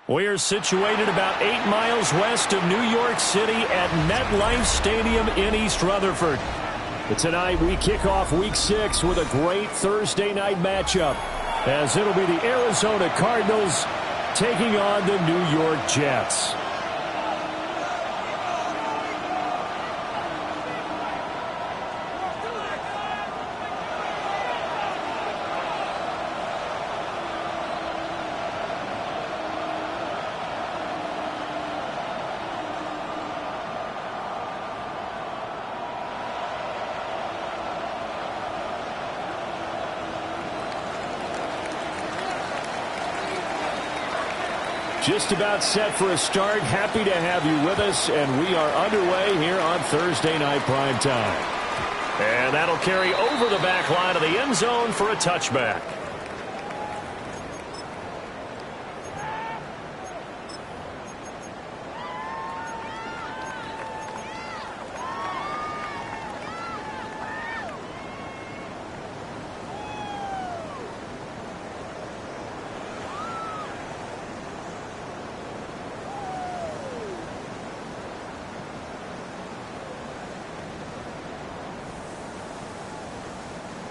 We're situated about 8 miles west of New York City at MetLife Stadium in East Rutherford. But tonight we kick off Week 6 with a great Thursday night matchup, as it'll be the Arizona Cardinals taking on the New York Jets. Just about set for a start. Happy to have you with us, and we are underway here on Thursday Night Prime Time. And that'll carry over the back line of the end zone for a touchback.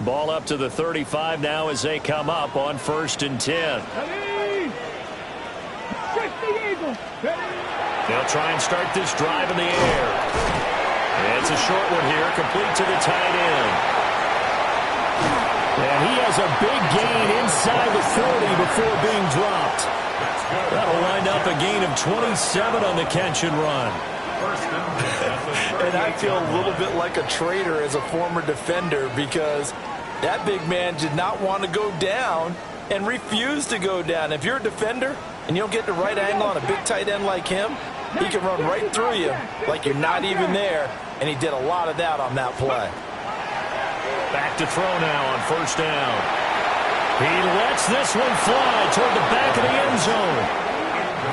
Ball up to the 35 now as they come up on 1st and 10. They'll try and start this drive in the air. It's a short one here, complete to the tight end. And he has a big gain inside the 40 before being dropped. That'll wind up a gain of 27 on the catch and run. And I feel a little bit like a traitor as a former defender, because that big man did not want to go down and refused to go down. If you're a defender and you don't get the right angle on a big tight end like him, he can run right through you like you're not even there, and he did a lot of that on that play. Back to throw now on 1st down. He lets this one fly toward the back of the end zone.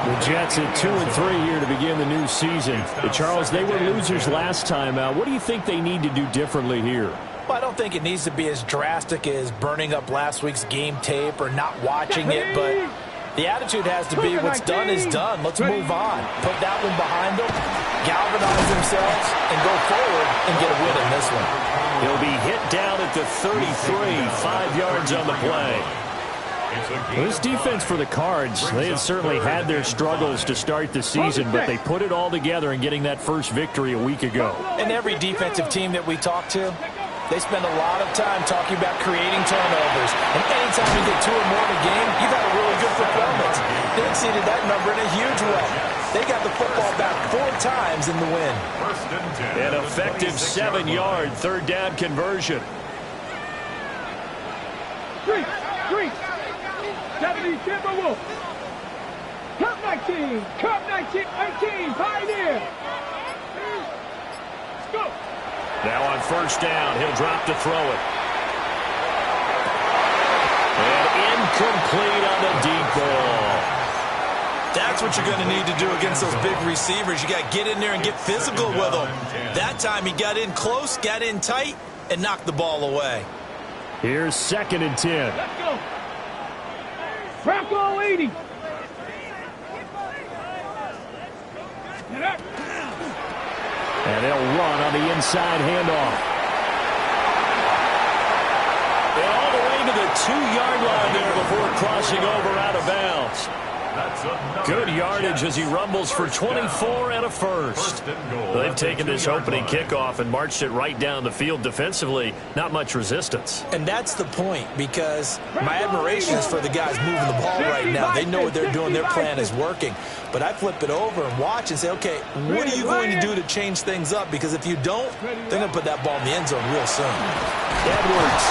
The Jets at 2-3 here to begin the new season. But Charles, they were losers last time out. What do you think they need to do differently here? Well, I don't think it needs to be as drastic as burning up last week's game tape or not watching it, but the attitude has to be what's done is done. Let's move on. Put that one behind them, galvanize themselves, and go forward and get a win in this one. He'll be hit down at the 33, 5 yards on the play. This defense for the Cards, they had certainly had their struggles to start the season, but they put it all together in getting that first victory a week ago. And every defensive team that we talk to, they spend a lot of time talking about creating turnovers. And anytime you get 2 or more in a game, you've had a really good performance. They exceeded that number in a huge way. They got the football back 4 times in the win. An effective 7-yard 3rd down conversion. 70 Timberwolves. Cup 19, Cup 19, 18, Pioneer. Let's go. Now on 1st down, he'll drop to throw it. And incomplete on the deep ball. That's what you're going to need to do against those big receivers. You got to get in there and get physical with them. That time he got in close, got in tight, and knocked the ball away. Here's 2nd and 10. Let's go. Franco 80. And they'll run on the inside handoff. And all the way to the 2-yard line there before crossing over out of bounds. Good yardage as he rumbles for 24 and a first. They've taken this opening kickoff and marched it right down the field defensively. Not much resistance. And that's the point, because my admiration is for the guys moving the ball right now. They know what they're doing. Their plan is working. But I flip it over and watch and say, okay, what are you going to do to change things up? Because if you don't, they're going to put that ball in the end zone real soon. Edwards.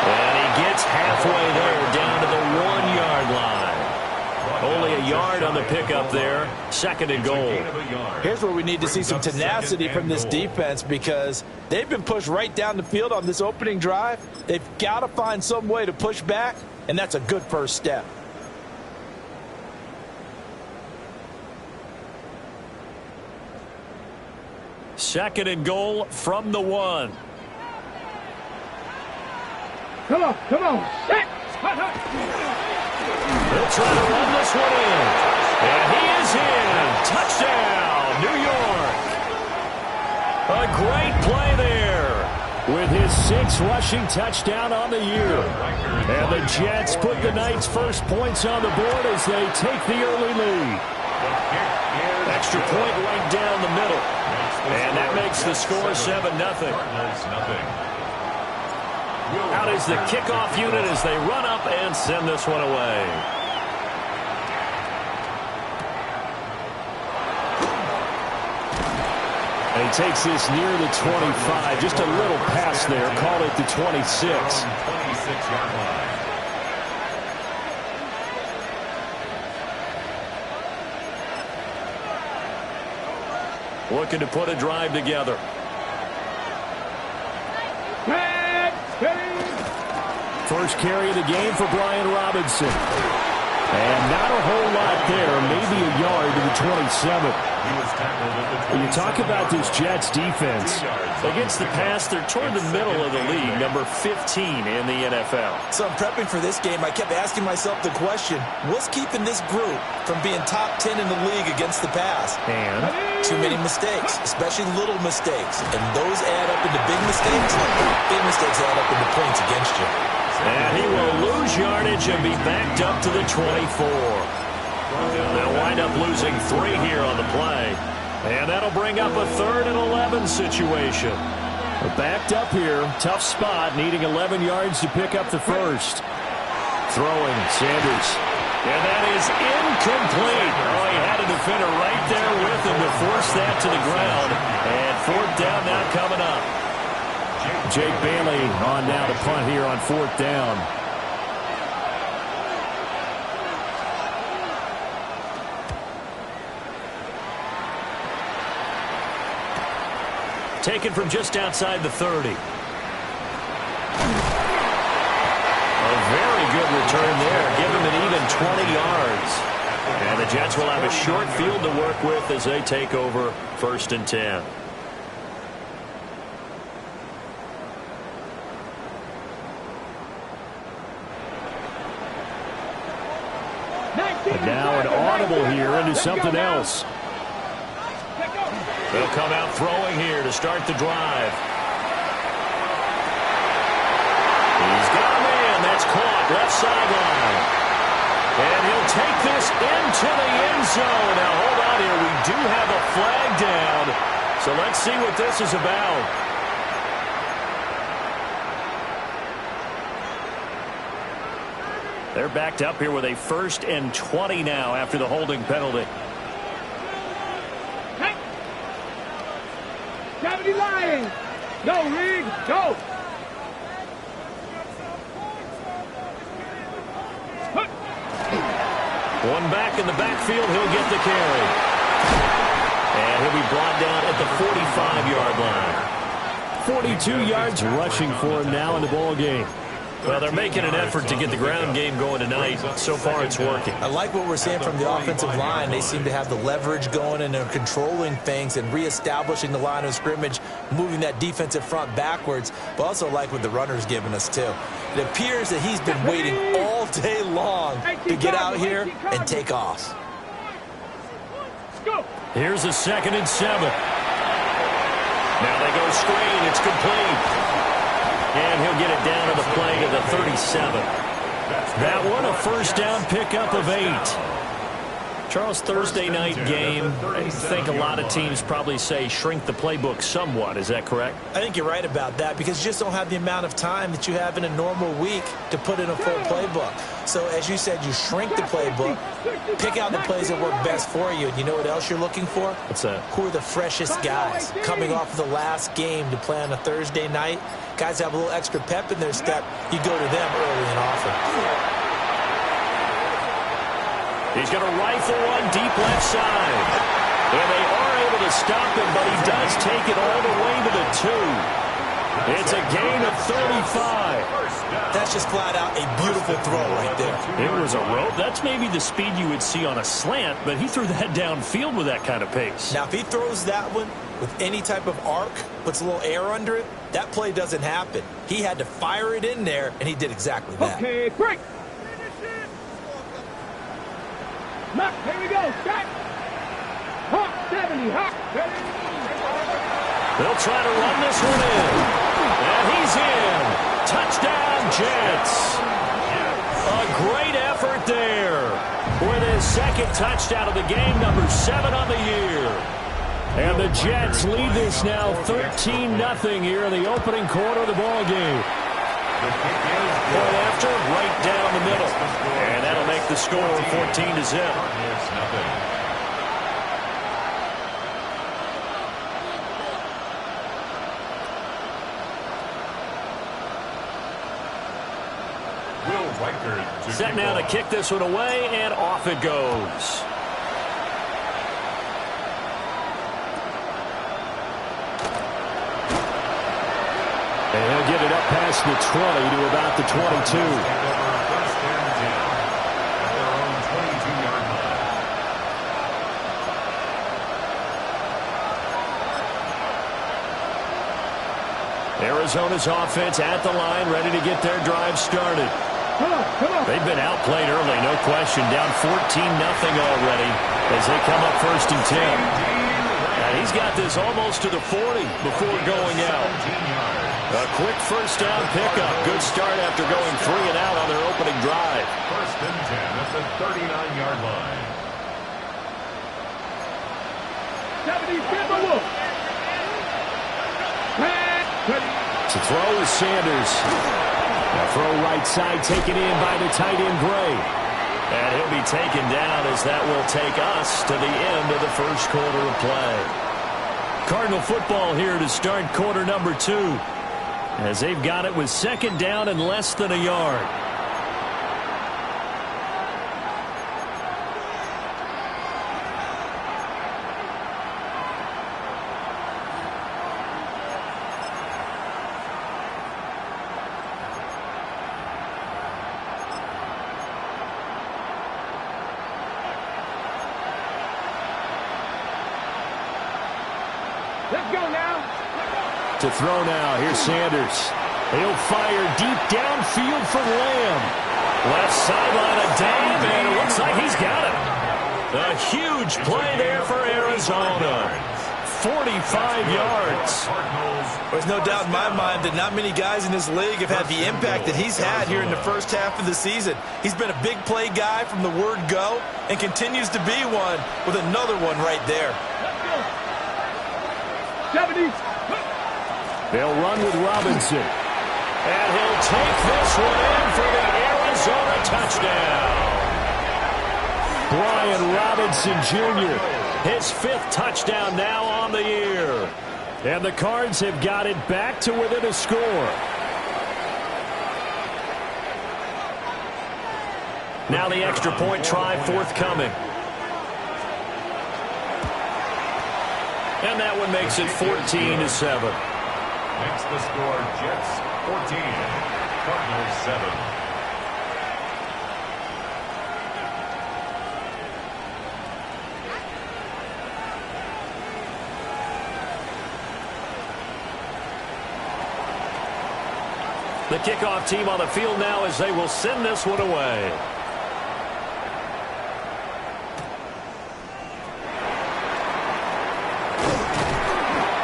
And he gets halfway there down to the 1-yard line. Only a yard on the pickup there. 2nd and goal. Here's where we need to see some tenacity from this defense, because they've been pushed right down the field on this opening drive. They've got to find some way to push back, and that's a good first step. 2nd and goal from the 1. Come on, come on. Set. They'll try to run this one in. And he is in. Touchdown, New York. A great play there with his 6th rushing touchdown on the year. And the Jets put the Knights' first points on the board as they take the early lead. Extra point right down the middle. And that makes the score 7-0. Out is the kickoff unit as they run up and send this one away. And he takes this near the 25. Just a little pass there. Called it the 26. 26-yard line. Looking to put a drive together. First carry of the game for Brian Robinson. And not a whole lot there. Maybe a yard to the 27. When you talk about this Jets defense, against the pass, they're toward the middle of the league, number 15 in the NFL. So I'm prepping for this game. I kept asking myself the question, what's keeping this group from being top 10 in the league against the pass? And too many mistakes, especially little mistakes. And those add up into big mistakes. Big mistakes add up into points against you. And he will lose yardage and be backed up to the 24. They'll wind up losing 3 here on the play. And that'll bring up a 3rd and 11 situation. Backed up here, tough spot, needing 11 yards to pick up the first. Throwing, Sanders. And that is incomplete. Oh, he had a defender right there with him to force that to the ground. And 4th down now coming up. Jake Bailey on now to punt here on 4th down. Taken from just outside the 30. A very good return there. Give him an even 20 yards. And the Jets will have a short field to work with as they take over 1st and 10. And now an audible here into something else. They'll come out throwing here to start the drive. He's got a man. That's caught left sideline. And he'll take this into the end zone. Now, hold on here. We do have a flag down. So let's see what this is about. They're backed up here with a 1st and 20 now after the holding penalty. 70 Lions. Go, Reed. Go. One back in the backfield. He'll get the carry. And he'll be brought down at the 45-yard line. 42 yards rushing for him now in the ball game. Well, they're making an effort to get the ground game going tonight. So far, it's working. I like what we're seeing from the offensive line. They seem to have the leverage going, and they're controlling things and reestablishing the line of scrimmage, moving that defensive front backwards, but also like what the runner's giving us, too. It appears that he's been waiting all day long to get out here and take off. Here's a 2nd and 7. Now they go screen. It's complete. And he'll get it down to the play to the 37. That one, a 1st down pickup of 8. Charles, Thursday night game, I think a lot of teams probably say shrink the playbook somewhat. Is that correct? I think you're right about that because you just don't have the amount of time that you have in a normal week to put in a full playbook. So, as you said, you shrink the playbook, pick out the plays that work best for you. And you know what else you're looking for? What's that? Who are the freshest guys coming off of the last game to play on a Thursday night? Guys have a little extra pep in their step. You go to them early and often. He's going to rifle one deep left side. And they are able to stop him, but he does take it all the way to the 2. It's a gain of 35. That's just flat out a beautiful throw right there. It was a rope. That's maybe the speed you would see on a slant, but he threw that downfield with that kind of pace. Now, if he throws that one with any type of arc, puts a little air under it, that play doesn't happen. He had to fire it in there, and he did exactly that. Okay, break. Look, here we go. Shot. Hawk 70. Hawk 70. They'll try to run this one in. And he's in. Touchdown, Jets. A great effort there with his second touchdown of the game, number 7 on the year. And the Jets lead this now 13-0 here in the opening quarter of the ball game. Point after, right down the middle. And that'll make the score 14-0. Set now to kick this one away, and off it goes. And he'll get it up past the 20 to about the 22. Arizona's offense at the line, ready to get their drive started. Come on, come on. They've been outplayed early, no question. Down 14-0 already as they come up 1st and 10. And he's got this almost to the 40 before going out. A quick first down pickup. Good start after going 3 and out on their opening drive. 1st and 10 at the 39-yard line. 70, Simba Wolf. To throw is Sanders. A throw right side taken in by the tight end Gray. And he'll be taken down as that will take us to the end of the first quarter of play. Cardinal football here to start quarter number 2. As they've got it with 2nd down and less than a yard. Let's go now. To throw now, here's Sanders. He'll fire deep downfield for Lamb. Left sideline a dime, and it looks like he's got it. A huge play there for Arizona. 45 yards. There's no doubt in my mind that not many guys in this league have had the impact that he's had here in the first half of the season. He's been a big play guy from the word go and continues to be one with another one right there. 70. They'll run with Robinson. And he'll take this one in for the Arizona touchdown. Brian Robinson Jr., his 5th touchdown now on the year. And the Cards have got it back to within a score. Now the extra point try forthcoming. And that one makes it 14-7. Makes the score Jets 14, Cardinals 7. The kickoff team on the field now as they will send this one away.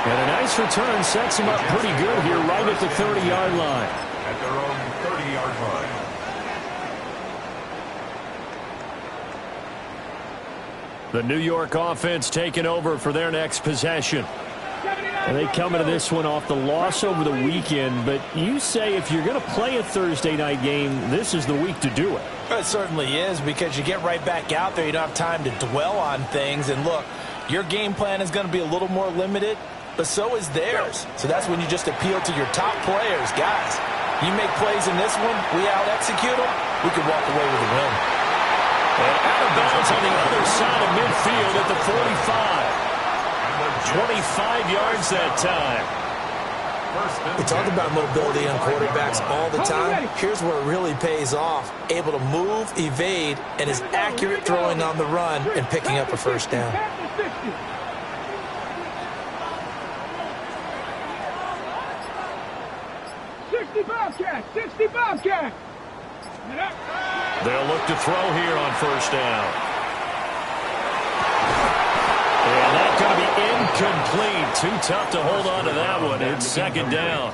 And a nice return sets him up pretty good here right at the 30-yard line. At their own 30-yard line. The New York offense taking over for their next possession. And they come into this one off the loss over the weekend, but you say if you're going to play a Thursday night game, this is the week to do it. It certainly is, because you get right back out there. You don't have time to dwell on things. And look, your game plan is going to be a little more limited, but so is theirs. So that's when you just appeal to your top players. Guys, you make plays in this one, we out-execute them, we could walk away with a win. And out of bounds on the other side of midfield at the 45. 25 yards that time. We talk about mobility on quarterbacks all the time. Here's where it really pays off. Able to move, evade, and is accurate throwing on the run and picking up a first down. 60 Bobcat! 60 Bobcat! They'll look to throw here on first down. And that's going to be incomplete. Too tough to hold on to that one. It's second down.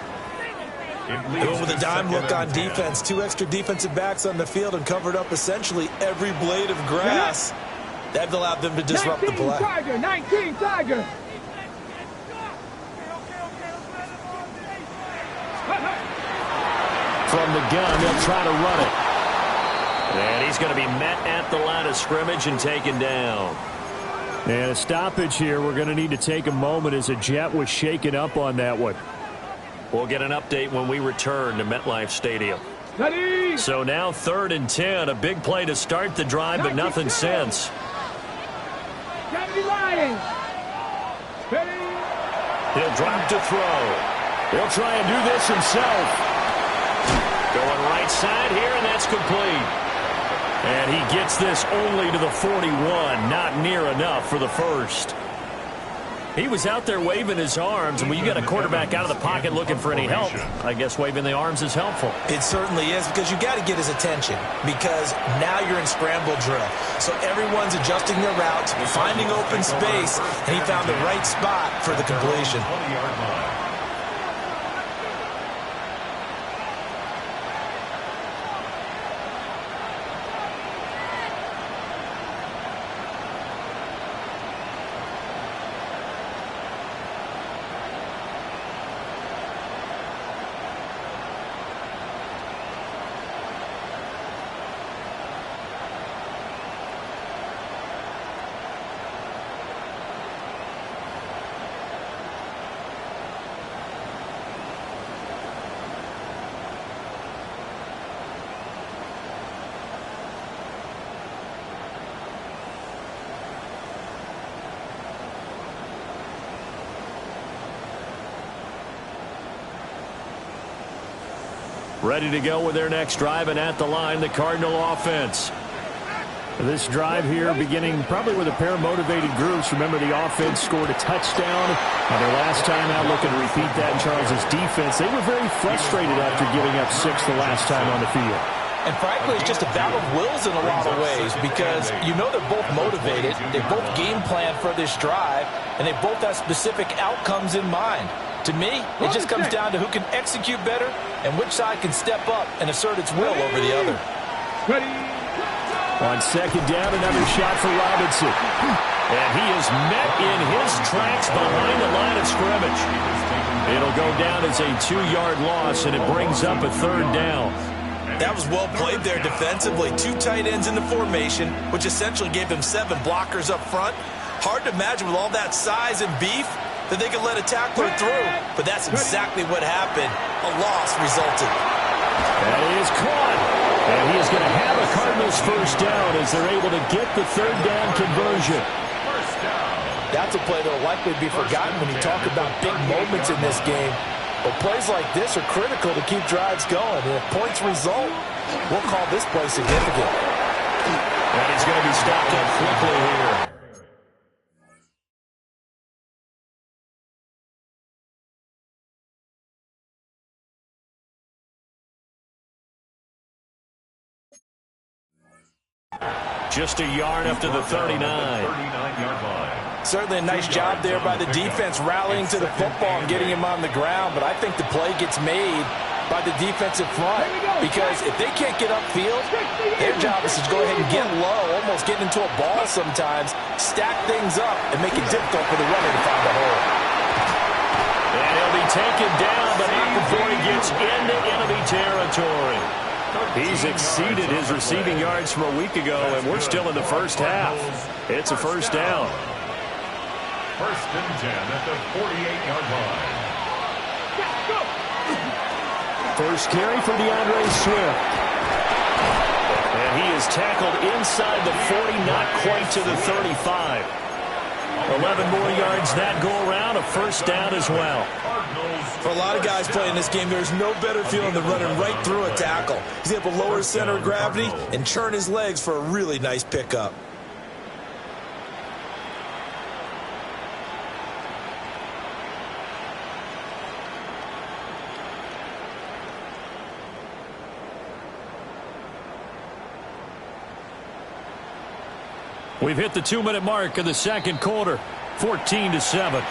Going with a dime look on defense. 2 extra defensive backs on the field and covered up essentially every blade of grass. That allowed them to disrupt the play. 19 Tiger! From the gun, they'll try to run it. And he's going to be met at the line of scrimmage and taken down. And a stoppage here. We're going to need to take a moment as a Jet was shaken up on that one. We'll get an update when we return to MetLife Stadium. Ready. So now 3rd and 10. A big play to start the drive, but nothing since. Lions. Ready. He'll drop to throw. He'll try and do this himself. Going right side here, and that's complete. And he gets this only to the 41. Not near enough for the first. He was out there waving his arms, and when you got a quarterback out of the pocket looking for any help, I guess waving the arms is helpful. It certainly is, because you got to get his attention, because now you're in scramble drill. So everyone's adjusting their routes, finding open space, and he found the right spot for the completion. Ready to go with their next drive, and at the line, the Cardinal offense. This drive here beginning probably with a pair of motivated groups. Remember, the offense scored a touchdown on their last time out. Looking to repeat that in Charles's defense. They were very frustrated after giving up 6 the last time on the field. And frankly, it's just a battle of wills in a lot of ways, because you know they're both motivated. They both game plan for this drive, and they both have specific outcomes in mind. To me, it just comes down to who can execute better and which side can step up and assert its will over the other. Ready. On second down, another shot for Robinson. And he is met in his tracks behind the line of scrimmage. It'll go down as a 2-yard loss, and it brings up a 3rd down. That was well played there defensively. 2 tight ends in the formation, which essentially gave them 7 blockers up front. Hard to imagine with all that size and beef that they could let a tackler through, but that's exactly what happened. A loss resulted. And he is caught. And he is going to have a Cardinals first down as they're able to get the 3rd down conversion. That's a play that will likely be forgotten when you talk about big moments in this game. But plays like this are critical to keep drives going. And if points result, we'll call this play significant. And he's going to be stopped up quickly here. Just a yard after the 39. Certainly a nice job there by the defense rallying to the football and getting him on the ground, but I think the play gets made by the defensive front, because if they can't get upfield, their job is to go ahead and get low, almost get into a ball sometimes, stack things up, and make it difficult for the runner to find a hole. And he'll be taken down, but not before he gets into enemy territory. He's exceeded his receiving yards from a week ago, and we're still in the first half. It's a first down. 1st and 10 at the 48-yard line. First carry for DeAndre Swift. And he is tackled inside the 40, not quite to the 35. 11 more yards that go around, a first down as well. Cardinals For a lot of guys playing this game, there's no better feeling than running right through a tackle. He's able to lower his center of gravity and churn his legs for a really nice pickup. We've hit the 2-minute mark of the second quarter, 14-7.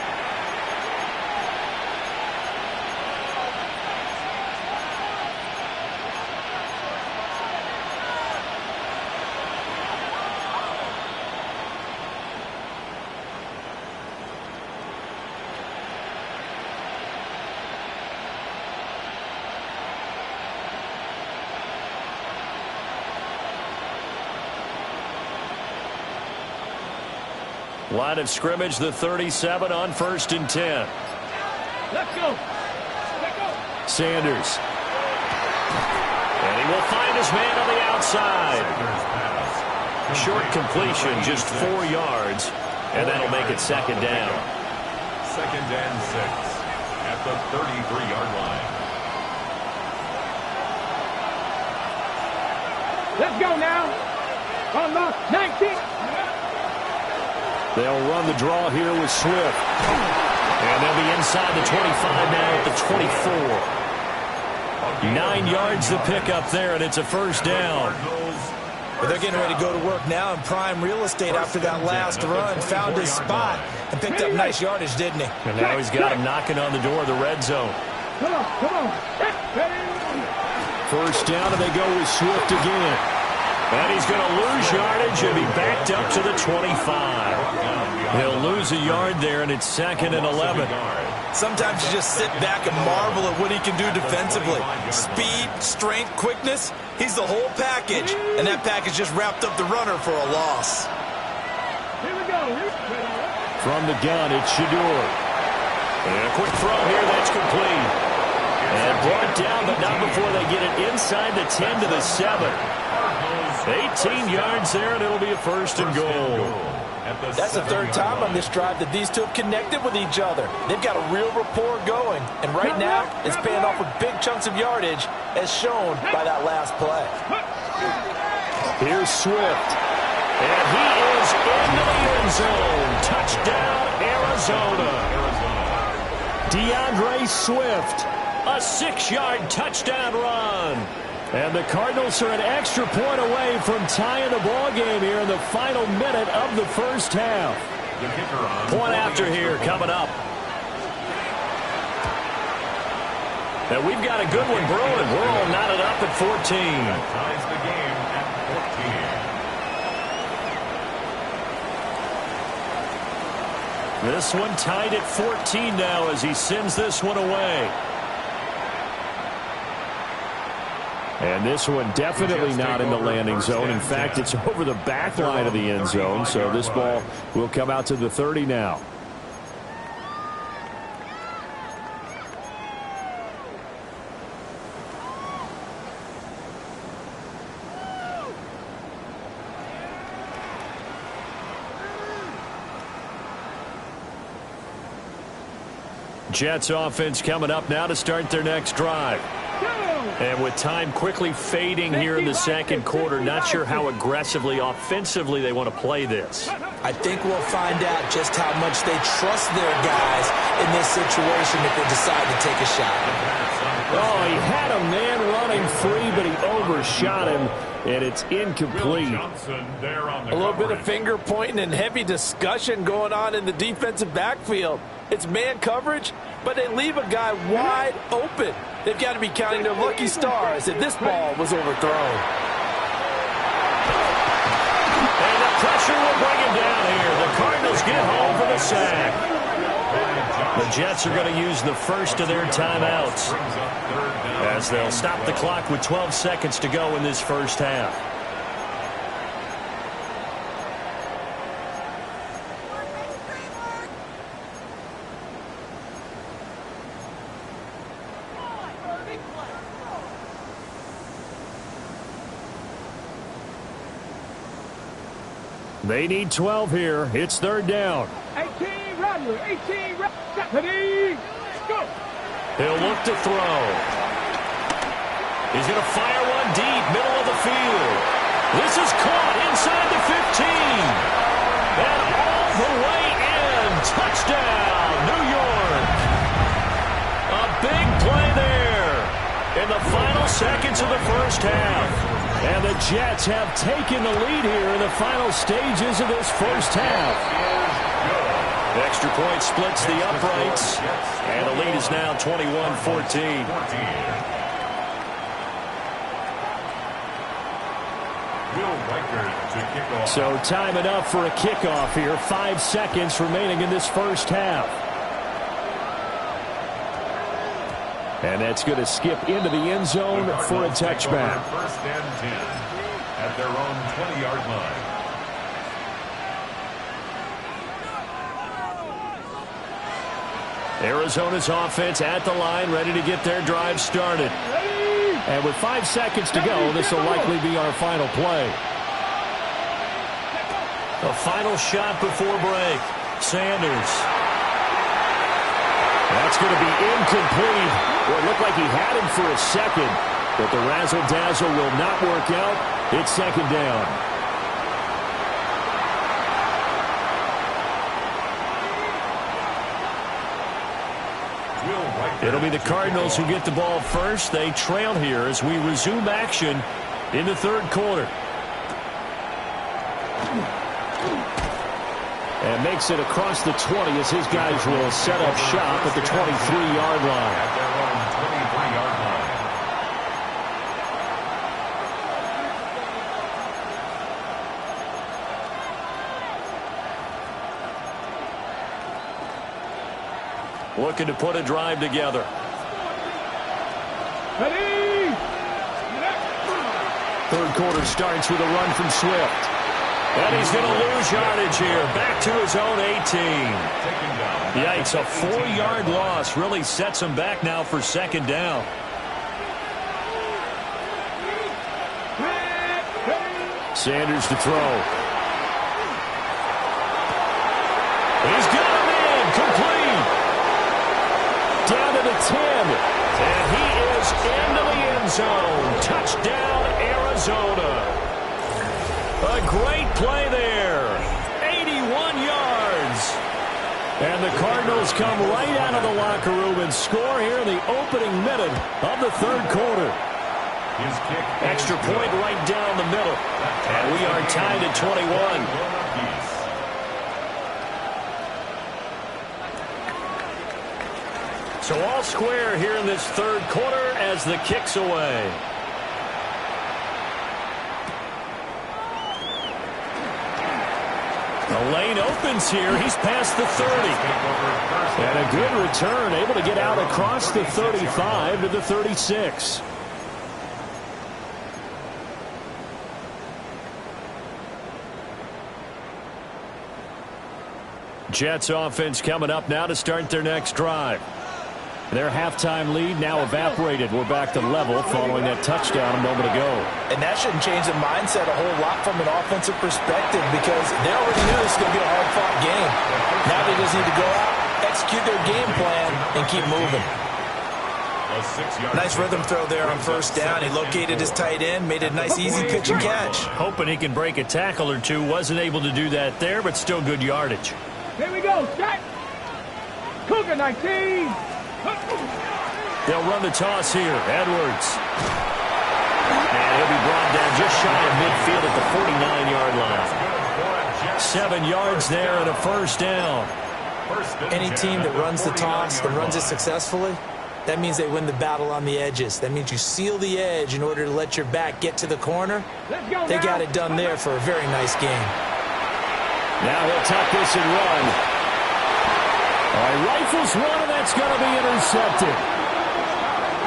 Line of scrimmage, the 37 on 1st and 10. Let's go. Let's go. Sanders. And he will find his man on the outside. Short completion, just 4 yards. And that'll make it second down. 2nd and 6 at the 33-yard line. Let's go now. On the 19. They'll run the draw here with Swift. And they'll be inside the 25 now at the 24. 9 yards to pick up there, and it's a first down. But they're getting ready to go to work now in prime real estate after that last run. Found his spot and picked up nice yardage, didn't he? And now he's got him knocking on the door of the red zone. Come on, come on. First down, and they go with Swift again. And he's going to lose yardage and be backed up to the 25. He'll lose a yard there, and it's 2nd and 11. Sometimes you just sit back and marvel at what he can do defensively. Speed, strength, quickness, he's the whole package. And that package just wrapped up the runner for a loss. Here we go. From the gun, it's Shador. And a quick throw here, that's complete. And brought down, but not before they get it inside the 10 to the 7. 18 yards there, and it'll be a 1st and goal. That's the 3rd time on this drive that these two have connected with each other. They've got a real rapport going, and right now it's paying off with big chunks of yardage, as shown by that last play. Here's Swift, and he is in the end zone. Touchdown, Arizona. DeAndre Swift, a 6-yard touchdown run. And the Cardinals are an extra point away from tying the ball game here in the final minute of the first half. Point after here coming up. And we've got a good one brewing. We're all knotted up at 14. Ties the game at 14. This one tied at 14 now as he sends this one away. And this one definitely not in the landing zone. In fact, it's over the back line of the end zone. So this ball will come out to the 30 now. Jets offense coming up now to start their next drive. And with time quickly fading here in the second quarter, not sure how aggressively, offensively they want to play this. I think we'll find out just how much they trust their guys in this situation if they decide to take a shot. Oh, he had a man running free, but he overshot him, and it's incomplete. A little bit of finger pointing and heavy discussion going on in the defensive backfield. It's man coverage, but they leave a guy wide open. They've got to be counting their lucky stars that this ball was overthrown. And the pressure will bring him down here. The Cardinals get home for the sack. The Jets are going to use the first of their timeouts as they'll stop the clock with 12 seconds to go in this first half. They need 12 here. It's 3rd down. 18, Rodney. 18, Rodney. Go. He'll look to throw. He's going to fire one deep, middle of the field. This is caught inside the 15. And all the way in. Touchdown, New York. A big play there in the final seconds of the first half. And the Jets have taken the lead here in the final stages of this first half. Extra point splits the uprights, and the lead is now 21-14. So time enough for a kickoff here. 5 seconds remaining in this first half. And that's going to skip into the end zone for a touchback. First and 10 at their own 20-yard line. Arizona's offense at the line, ready to get their drive started. And with 5 seconds to go, this will likely be our final play. A final shot before break. Sanders. That's going to be incomplete. Well, it looked like he had him for a second, but the razzle-dazzle will not work out. It's second down. It'll be the Cardinals who get the ball first. They trail here as we resume action in the third quarter. And makes it across the 20 as his guys will set up shop at the 23-yard line. At their own 23-yard line. Looking to put a drive together. Ready? Third quarter starts with a run from Swift. And he's going to lose yardage here. Back to his own 18. Yikes, a 4-yard loss really sets him back now for second down. Sanders to throw. He's got him in. Complete. Down to the 10. And he is into the end zone. Touchdown, Arizona. A great play there. 81 yards. And the Cardinals come right out of the locker room and score here in the opening minute of the third quarter. Extra point right down the middle. And we are tied at 21. So all square here in this third quarter as the kick's away. The lane opens here. He's past the 30. And a good return, able to get out across the 35 to the 36. Jets offense coming up now to start their next drive. Their halftime lead now evaporated. We're back to level following that touchdown a moment ago. And that shouldn't change the mindset a whole lot from an offensive perspective because they already knew this was going to be a hard-fought game. Now they just need to go out, execute their game plan, and keep moving. Nice rhythm throw there on first down. He located his tight end, made a nice easy pitch and catch. Hoping he can break a tackle or two. Wasn't able to do that there, but still good yardage. Here we go. Set. Cougar 19. They'll run the toss here. Edwards. And he'll be brought down just shy of midfield at the 49-yard line. 7 yards there and a first down. Any team that runs the toss and runs it successfully, that means they win the battle on the edges. That means you seal the edge in order to let your back get to the corner. They got it done there for a very nice game. Now he'll tuck this and run. All right, rifles one, and that's going to be intercepted.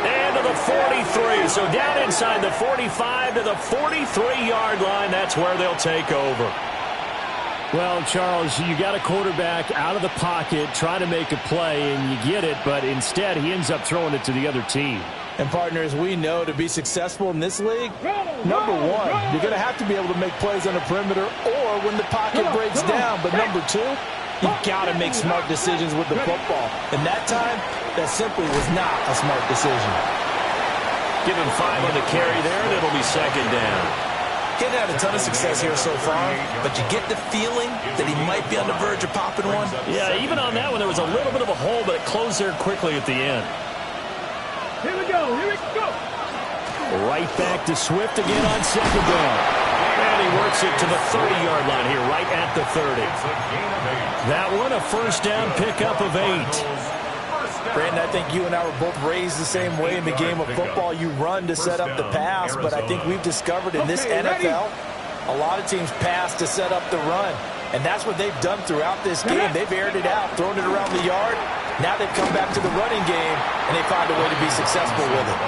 And to the 43. So down inside the 45 to the 43-yard line. That's where they'll take over. Well, Charles, you got a quarterback out of the pocket trying to make a play, and you get it, but instead he ends up throwing it to the other team. And, partners, we know to be successful in this league, number one, you're going to have to be able to make plays on the perimeter or when the pocket breaks down. But number two, you've got to make smart decisions with the football. And that time, that simply was not a smart decision. Give him 5 on the carry there, and it'll be second down. He hadn't had a ton of success here so far, but you get the feeling that he might be on the verge of popping one. Yeah, even on that one, there was a little bit of a hole, but it closed there quickly at the end. Here we go. Here we go. Right back to Swift again on second down. And he works it to the 30-yard line here, right at the 30. That one, a first down pickup of 8. Brandon, I think you and I were both raised the same way in the game of football. You run to set up the pass, but I think we've discovered in this NFL, a lot of teams pass to set up the run. And that's what they've done throughout this game. They've aired it out, thrown it around the yard. Now they've come back to the running game, and they find a way to be successful with it.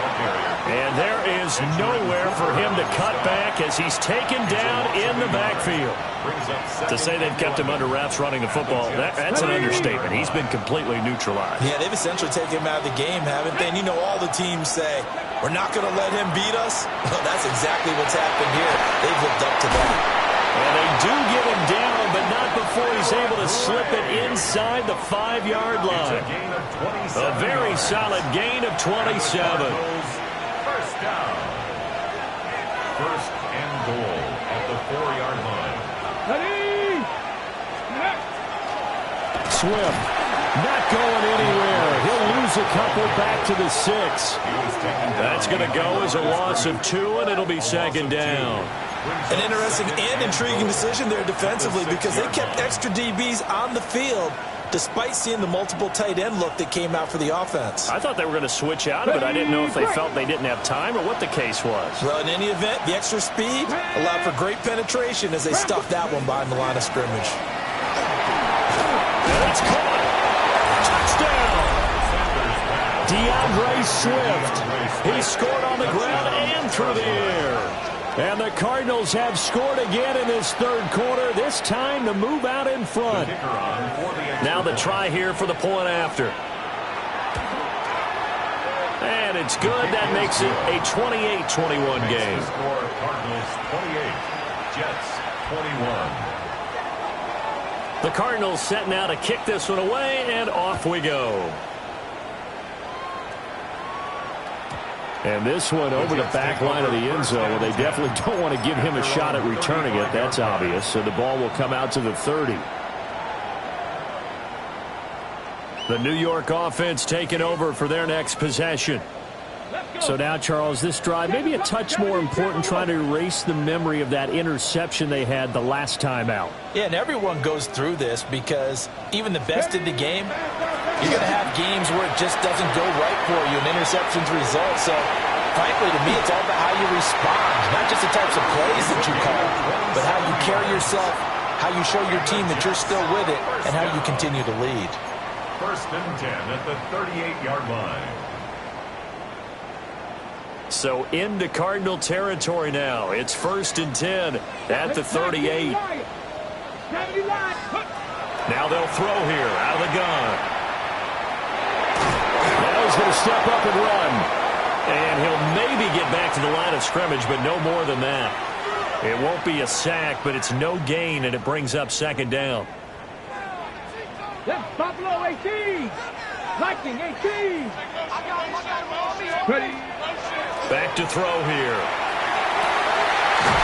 And there is nowhere for him to cut back as he's taken down in the backfield. To say they've kept him under wraps running the football, that's an understatement. He's been completely neutralized. Yeah, they've essentially taken him out of the game, haven't they? And you know all the teams say, we're not going to let him beat us. Well, that's exactly what's happened here. They've lived up to that. And they do get him down, but not before he's able to slip it inside the 5-yard line. A very solid gain of 27. First down. First and goal at the 4-yard line. Ready. Swift not going anywhere. He'll lose a couple back to the 6. That's going to go as a loss of 2, and it'll be second down. An interesting and intriguing decision there defensively because they kept extra DBs on the field despite seeing the multiple tight end look that came out for the offense. I thought they were going to switch out of it. I didn't know if they felt they didn't have time or what the case was. Well, in any event, the extra speed allowed for great penetration as they stuffed that one behind the line of scrimmage. That's caught. Touchdown. DeAndre Swift. He scored on the ground and through the air. And the Cardinals have scored again in this third quarter, this time to move out in front. Now the try here for the point after. And it's good. That makes it a 28-21 game. Cardinals 28, Jets 21. The Cardinals set now to kick this one away, and off we go. And this one over the back line of the end zone. Well, they definitely don't want to give him a shot at returning it. That's obvious. So the ball will come out to the 30. The New York offense taking over for their next possession. So now, Charles, this drive maybe a touch more important, trying to erase the memory of that interception they had the last time out. Yeah, and everyone goes through this because even the best in the game, you're going to have games where it just doesn't go right for you and interceptions result. So, frankly, to me, it's all about how you respond, not just the types of plays that you call, but how you carry yourself, how you show your team that you're still with it, and how you continue to lead. First and 10 at the 38-yard line. So into Cardinal territory now. It's first and 10 at the 38. Now they'll throw here out of the gun. Now he's going to step up and run. And he'll maybe get back to the line of scrimmage, but no more than that. It won't be a sack, but it's no gain, and it brings up second down. That's Buffalo 18. Lightning 18. Ready. Back to throw here.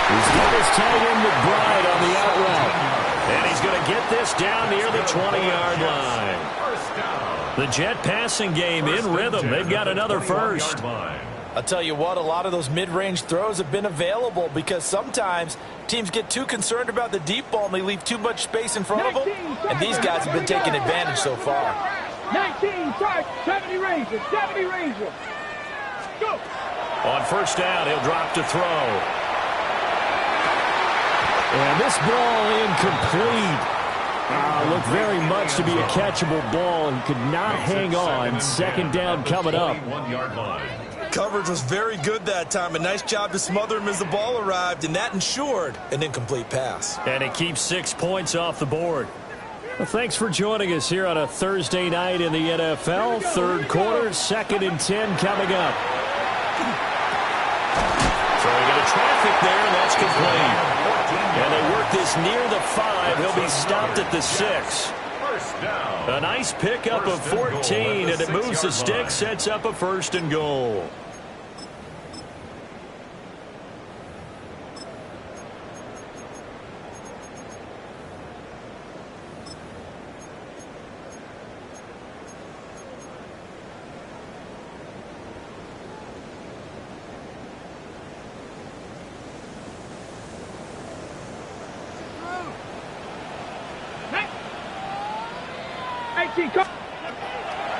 He's got his tight end McBride on the out route. And he's going to get this down near the 20-yard line. The Jet passing game in rhythm. They've got another first. I'll tell you what, a lot of those mid-range throws have been available because sometimes teams get too concerned about the deep ball and they leave too much space in front of them. And these guys have been taking advantage so far. 19, start, 70 Ranger, 70 Ranger. Go. On first down, he'll drop to throw. And this ball incomplete. Looked very much to be a catchable ball and could not hang on. Second down coming up. Coverage was very good that time. A nice job to smother him as the ball arrived, and that ensured an incomplete pass. And it keeps 6 points off the board. Well, thanks for joining us here on a Thursday night in the NFL. Third quarter, second and 10 coming up. Throwing into traffic there, and that's complete. And they work this near the 5. He'll be stopped at the 6. First down. A nice pickup of 14, and it moves the stick, sets up a 1st and goal.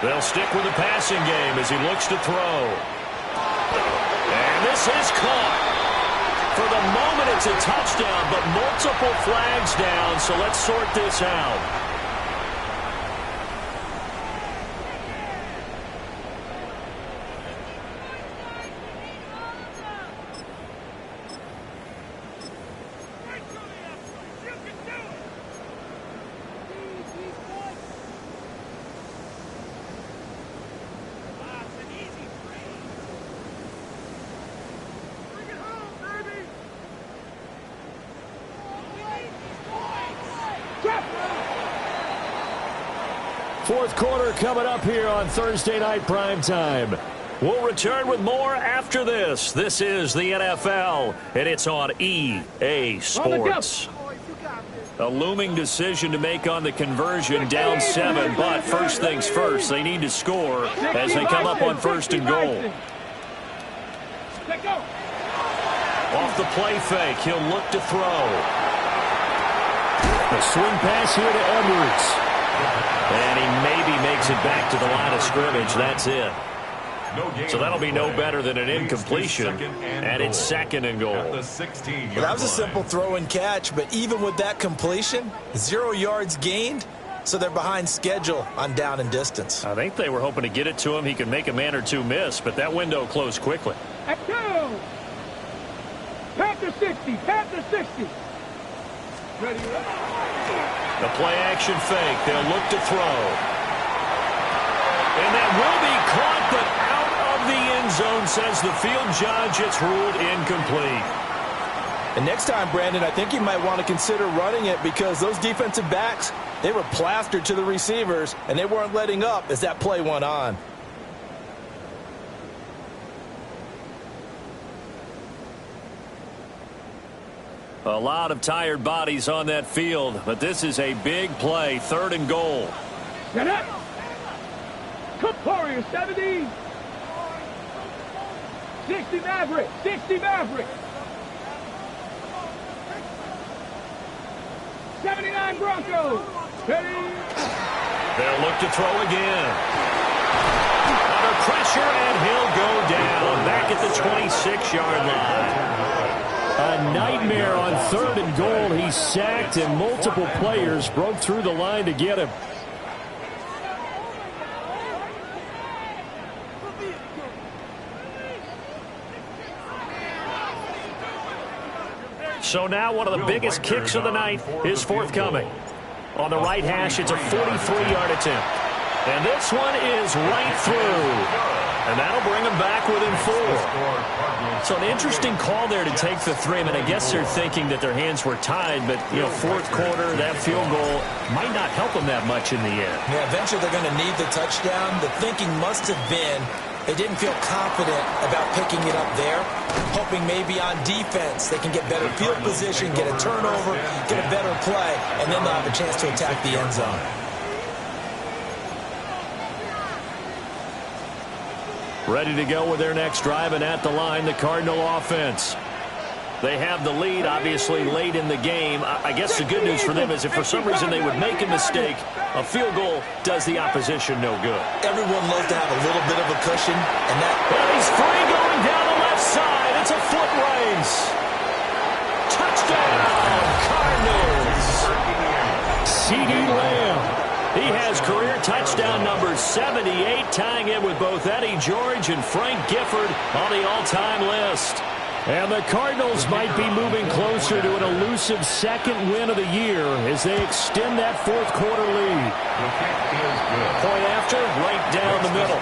They'll stick with the passing game as he looks to throw. And this is caught. For the moment, it's a touchdown, but multiple flags down, so let's sort this out. Fourth quarter coming up here on Thursday Night Primetime. We'll return with more after this. This is the NFL, and it's on EA Sports. A looming decision to make on the conversion, down 7, but first things first, they need to score as they come up on 1st and goal. Off the play fake, he'll look to throw. A swing pass here to Edwards. And he maybe makes it back to the line of scrimmage. That's it. So that'll be no better than an incompletion. And it's 2nd and goal. Well, that was a simple throw and catch, but even with that completion, 0 yards gained, so they're behind schedule on down and distance. I think they were hoping to get it to him. He could make a man or two miss, but that window closed quickly. Panther 60, Panther 60. Ready. The play-action fake. They'll look to throw. And that will be caught, but out of the end zone, says the field judge. It's ruled incomplete. And next time, Brandon, I think you might want to consider running it because those defensive backs, they were plastered to the receivers, and they weren't letting up as that play went on. A lot of tired bodies on that field, but this is a big play, 3rd and goal. Get up! Cook Warrior, 70. 60 Maverick, 60 Maverick. 79 Broncos. Ready. They'll look to throw again. Under pressure, and he'll go down back at the 26-yard line. A nightmare on 3rd and goal. He's sacked, and multiple players broke through the line to get him. So now one of the biggest kicks of the night is forthcoming. On the right hash, it's a 43-yard attempt. And this one is right through. And that'll bring them back within 4. So an interesting call there to take the 3. I mean, I guess they're thinking that their hands were tied, but, you know, 4th quarter, that field goal might not help them that much in the end. Yeah, eventually they're going to need the touchdown. The thinking must have been they didn't feel confident about picking it up there, hoping maybe on defense they can get better field position, get a turnover, get a better play, and then they'll have a chance to attack the end zone. Ready to go with their next drive, and at the line, the Cardinal offense. They have the lead, obviously, late in the game. I guess the good news for them is if for some reason they would make a mistake, a field goal does the opposition no good. Everyone loves to have a little bit of a cushion, and that... And he's free going down the left side. It's a foot race. Touchdown, Cardinals. CeeDee Lamb. He has career touchdown number 78, tying it with both Eddie George and Frank Gifford on the all-time list. And the Cardinals might be moving closer to an elusive 2nd win of the year as they extend that 4th quarter lead. Point after, right down the middle.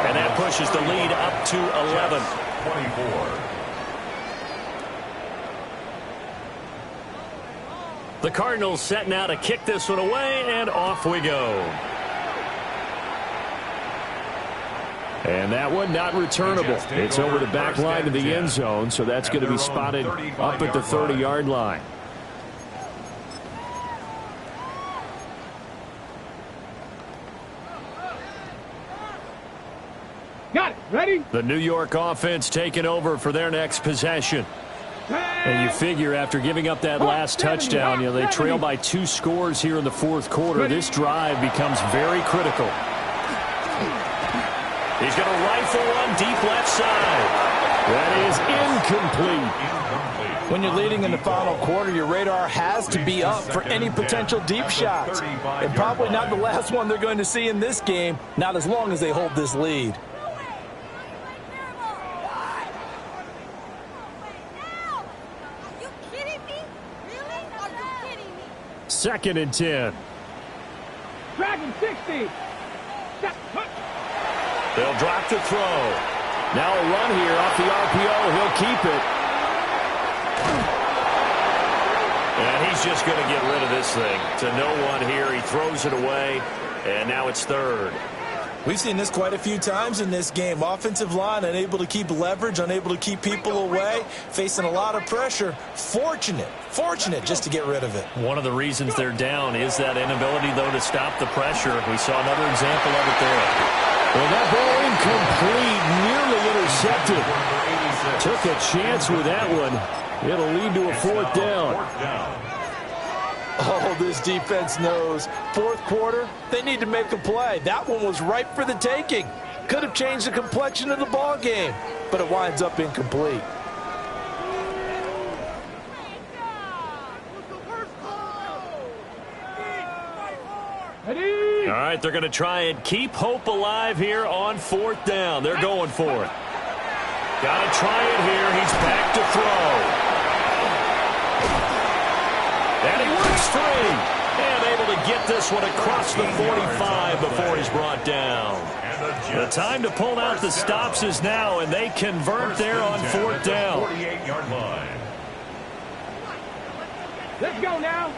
And that pushes the lead up to 11. 24. The Cardinals set now to kick this one away, and off we go. And that one not returnable. It's over the back line of the end zone, so that's going to be spotted up at the 30-yard line. Got it. Ready? The New York offense taking over for their next possession. And you figure after giving up that last touchdown, they trail by 2 scores here in the fourth quarter. This drive becomes very critical. He's going to rifle one deep left side. That is incomplete. When you're leading in the final quarter, your radar has to be up for any potential deep shots. And probably not the last one they're going to see in this game, not as long as they hold this lead. Second and 10. Dragon 60. They'll drop the throw. Now a run here off the RPO. He'll keep it. And he's just going to get rid of this thing. To no one here. He throws it away. And now it's third. We've seen this quite a few times in this game. Offensive line unable to keep leverage, unable to keep people away, facing a lot of pressure. Fortunate just to get rid of it. One of the reasons they're down is that inability, though, to stop the pressure. We saw another example of it there. Well, that ball incomplete, nearly intercepted. Took a chance with that one. It'll lead to a fourth down. Oh, this defense knows. Fourth quarter, they need to make a play. That one was ripe for the taking. Could have changed the complexion of the ball game, but it winds up incomplete. All right, they're going to try and keep hope alive here on fourth down. They're going for it. Got to try it here. He's back to throw. And he works free. And able to get this one across the 45 before he's brought down. The time to pull out the stops is now, and they convert there on fourth down. 48-yard line. Let's go now.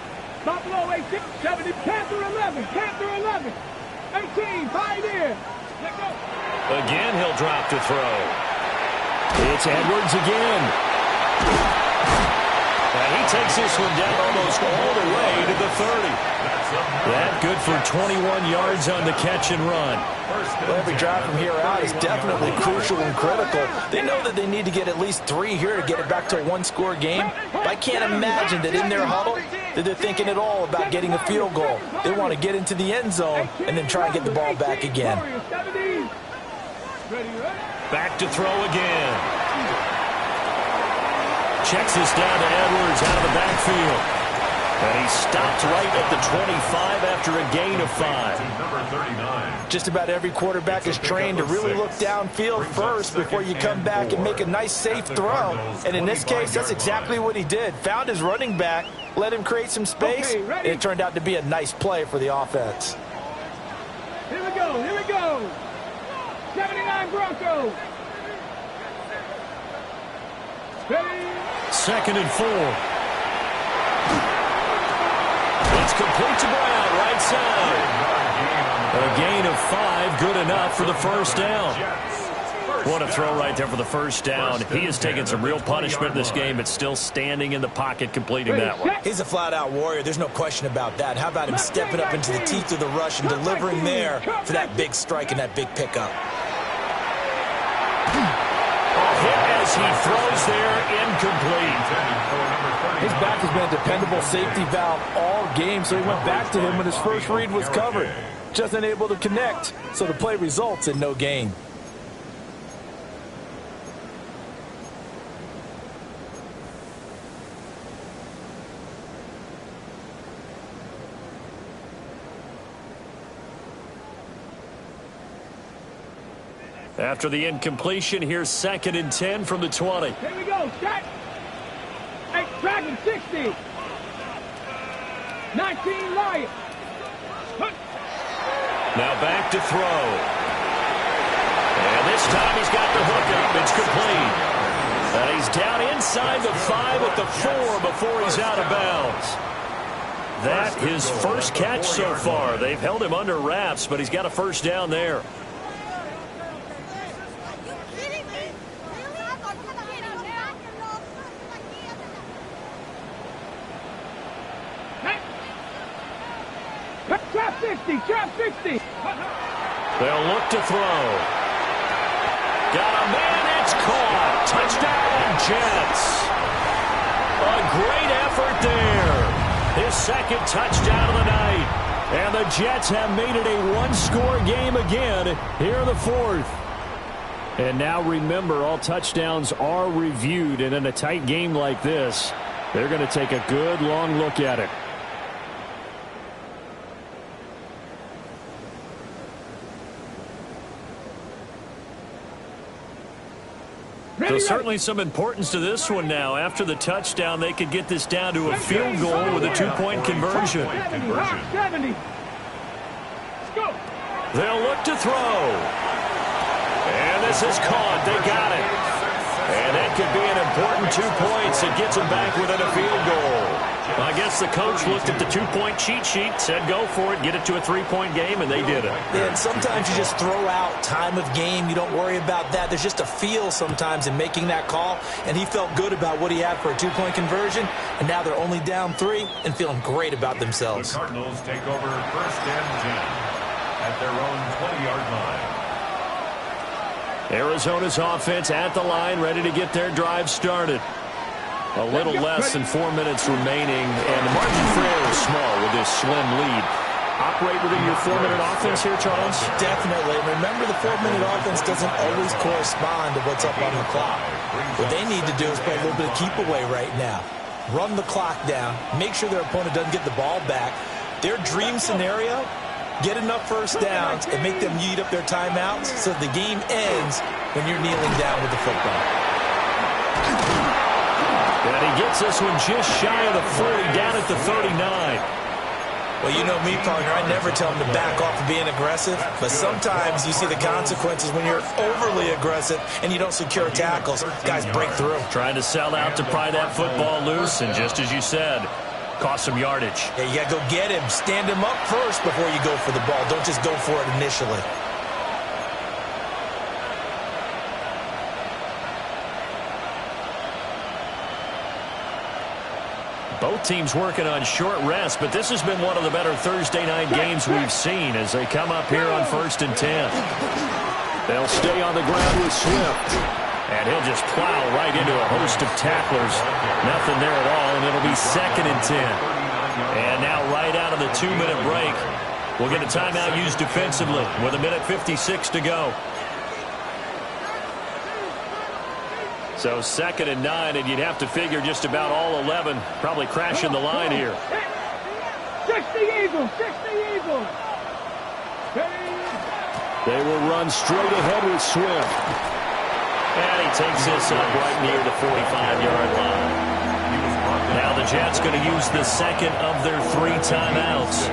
Buffalo 86, 70, Panther 11, Panther 11, 18, Pioneer. Let's go. Again, he'll drop to throw. It's Edwards again. And he takes this one down almost all the way to the 30. That good for 21 yards on the catch and run. Well, every drive from here out is definitely crucial and critical. They know that they need to get at least 3 here to get it back to a one-score game. But I can't imagine that in their huddle that they're thinking at all about getting a field goal. They want to get into the end zone and then try and get the ball back again. Back to throw again. Checks this down to Edwards out of the backfield. And he stopped right at the 25 after a gain of 5. Just about every quarterback is trained to really look downfield first before you come back and make a nice, safe throw. And in this case, that's exactly what he did. Found his running back, let him create some space, and it turned out to be a nice play for the offense. Here we go, here we go. 79 Broncos. Second and 4. It's complete to Brown, right side. A gain of 5, good enough for the first down. What a throw right there for the first down. He has taken some real punishment in this game, but still standing in the pocket completing that one. He's a flat-out warrior. There's no question about that. How about him stepping up into the teeth of the rush and delivering there for that big strike and that big pickup. Hit as he throws there, incomplete. His back has been a dependable safety valve all game, so he went back to him when his first read was covered. Just unable to connect, so the play results in no gain. After the incompletion, here's second and 10 from the 20. Here we go, shot. 8, Dragon 60. 19, Lion. Now back to throw. And this time he's got the hook up. It's complete. And he's down inside the 5 at the 4 before he's out of bounds. that his first catch so far. They've held him under wraps, but he's got a first down there. Trap 60, trap 60. They'll look to throw. Got a man, it's caught. Touchdown, Jets. A great effort there. His second touchdown of the night. And the Jets have made it a one-score game again here in the fourth. And now remember, all touchdowns are reviewed. And in a tight game like this, they're going to take a good long look at it. So certainly some importance to this one now. After the touchdown, they could get this down to a field goal with a two-point conversion. 70. They'll look to throw. And this is caught. They got it. And that could be an important 2 points. It gets them back within a field goal. I guess the coach looked at the two-point cheat sheet, said go for it, get it to a three-point game, and they did it. And sometimes you just throw out time of game. You don't worry about that. There's just a feel sometimes in making that call, and he felt good about what he had for a two-point conversion, and now they're only down 3 and feeling great about themselves. The Cardinals take over first and 10 at their own 20-yard line. Arizona's offense at the line, ready to get their drive started. A little less than 4 minutes remaining, and the margin for error is small with this slim lead. Operate within your 4-minute offense here, Charles? Definitely. Remember, the 4-minute offense doesn't always correspond to what's up on the clock. What they need to do is play a little bit of keep away right now. Run the clock down. Make sure their opponent doesn't get the ball back. Their dream scenario, get enough first downs and make them eat up their timeouts so the game ends when you're kneeling down with the football. And he gets this one just shy of the 40, down at the 39. Well, you know me, partner. I never tell them to back off of being aggressive, but sometimes you see the consequences when you're overly aggressive and you don't secure tackles. Guys break through. Trying to sell out to pry that football loose, and just as you said, cost some yardage. Yeah, you got to go get him. Stand him up first before you go for the ball. Don't just go for it initially. Both teams working on short rest, but this has been one of the better Thursday night games we've seen as they come up here on first and 10. They'll stay on the ground with Swift. And he'll just plow right into a host of tacklers. Nothing there at all, and it'll be second and 10. And now right out of the 2-minute break, we'll get a timeout used defensively with 1:56 to go. So second and 9, and you'd have to figure just about all 11 probably crashing the line here. 60 Eagles, 60 Eagles. They will run straight ahead with Swift. And he takes this up right near the 45-yard line. Now the Jets going to use the second of their 3 timeouts.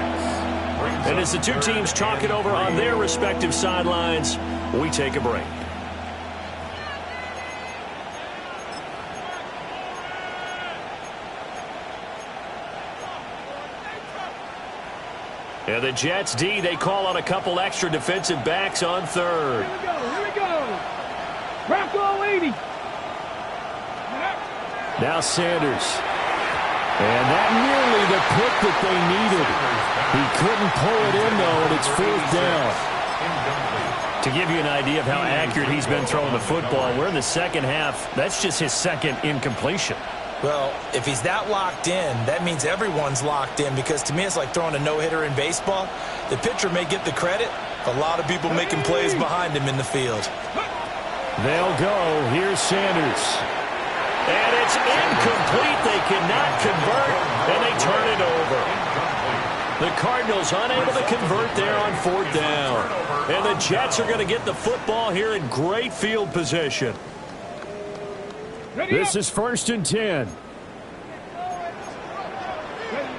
And as the two teams talk it over on their respective sidelines, we take a break. And the Jets D, they call on a couple extra defensive backs on third. Here we go. Rocco 80. Now Sanders. And that nearly the pick that they needed. He couldn't pull it in, though, and it's 4th down. To give you an idea of how accurate he's been throwing the football, we're in the second half. That's just his second incompletion. Well, if he's that locked in, that means everyone's locked in, because to me it's like throwing a no-hitter in baseball. The pitcher may get the credit, a lot of people making plays behind him in the field. They'll go. Here's Sanders. And it's incomplete. They cannot convert, and they turn it over. The Cardinals unable to convert there on 4th down. And the Jets are going to get the football here in great field position. This is first and 10.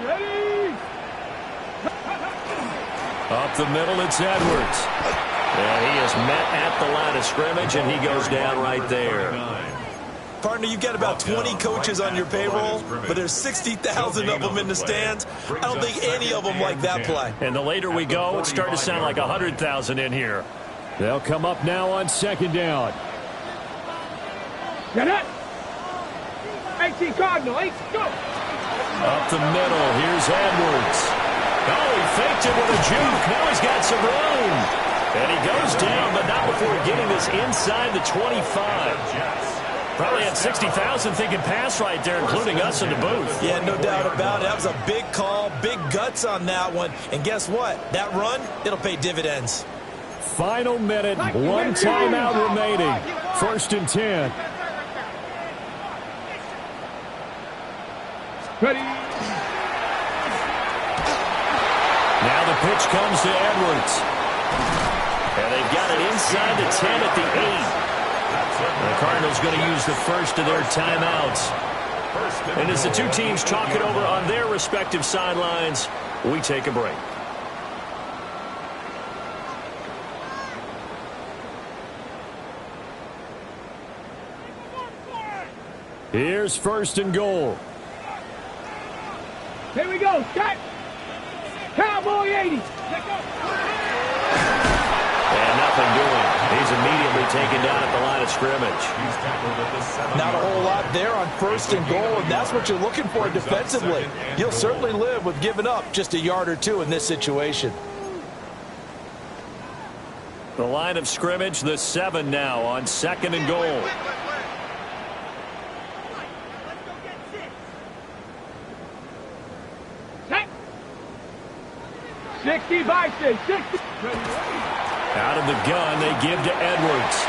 Ready. Up the middle, it's Edwards. And he is met at the line of scrimmage, and he goes down right there. Partner, you've got about 20 coaches on your payroll, but there's 60,000 of them in the stands. I don't think any of them like that play. And the later we go, it's starting to sound like 100,000 in here. They'll come up now on second down. Get it. 18 Cardinal, 8, go. Up the middle, here's Edwards. Oh, he faked it with a juke. Now he's got some room. And he goes down, but not before getting this inside the 25. Probably had 60,000 thinking pass right there, including us in the booth. Yeah, no doubt about it. That was a big call, big guts on that one. And guess what? That run, it'll pay dividends. Final minute, one timeout remaining. 1st and 10. Ready. Now the pitch comes to Edwards. And they've got it inside the 10 at the 8. The Cardinals going to use the first of their timeouts. And as the two teams talk it over on their respective sidelines, we take a break. Here's 1st and goal. Here we go. Set. Cowboy 80. And nothing doing. He's immediately taken down at the line of scrimmage. Not a whole lot there on 1st and goal, and that's what you're looking for defensively. You'll certainly live with giving up just a yard or two in this situation. The line of scrimmage, the 7 now on 2nd and goal. Set. 60 by 60. Out of the gun, they give to Edwards.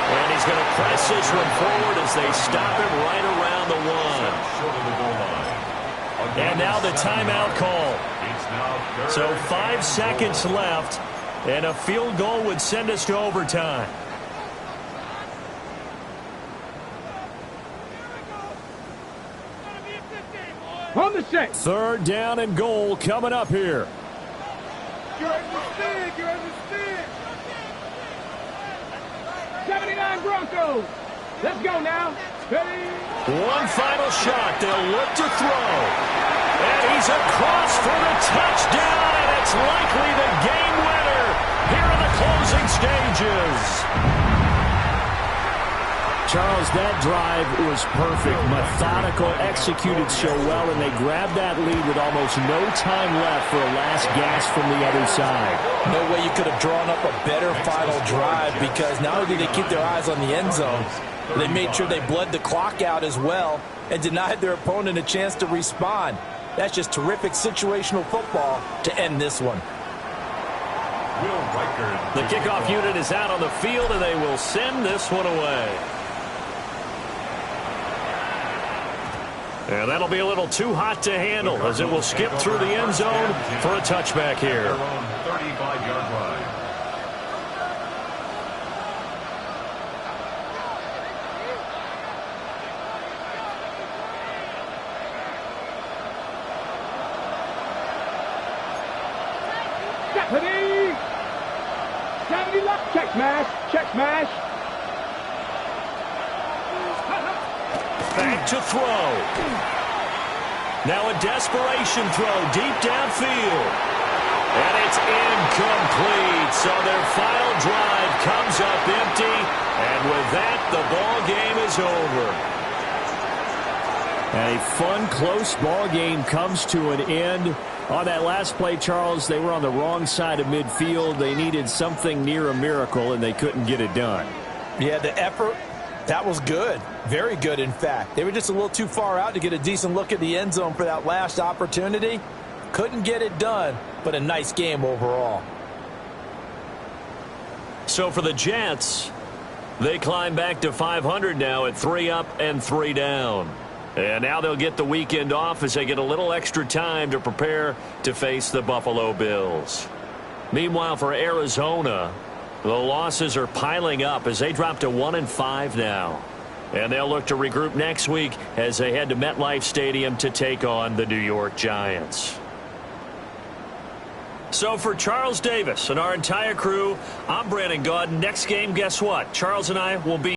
And he's going to press this one forward as they stop him right around the 1. And now the timeout call. So 5 seconds left, and a field goal would send us to overtime. On the 6. 3rd down and goal coming up here. You're in the stick. You're in the stick. 79 Broncos. Let's go now. Ready. One final shot. They'll look to throw. And he's across for the touchdown, and it's likely the game winner here in the closing stages. Charles, that drive was perfect, methodical, executed so well, and they grabbed that lead with almost no time left for a last gasp from the other side. No way you could have drawn up a better final drive, because not only did they keep their eyes on the end zone, they made sure they bled the clock out as well and denied their opponent a chance to respond. That's just terrific situational football to end this one. The kickoff unit is out on the field, and they will send this one away. And that'll be a little too hot to handle as it will skip through the end zone for a touchback here. 35-yard line. Stephanie. 70 left. Check smash. Check smash. Back to throw. Now a desperation throw deep downfield. And it's incomplete. So their final drive comes up empty. And with that, the ball game is over. And a fun, close ball game comes to an end. On that last play, Charles, they were on the wrong side of midfield. They needed something near a miracle, and they couldn't get it done. Yeah, the effort, that was good. Very good, in fact. They were just a little too far out to get a decent look at the end zone for that last opportunity. Couldn't get it done, but a nice game overall. So for the Jets, they climb back to 500 now at 3 up and 3 down. And now they'll get the weekend off as they get a little extra time to prepare to face the Buffalo Bills. Meanwhile, for Arizona, the losses are piling up as they drop to 1-5 now. And they'll look to regroup next week as they head to MetLife Stadium to take on the New York Giants. So for Charles Davis and our entire crew, I'm Brandon Gaudin. Next game, guess what? Charles and I will be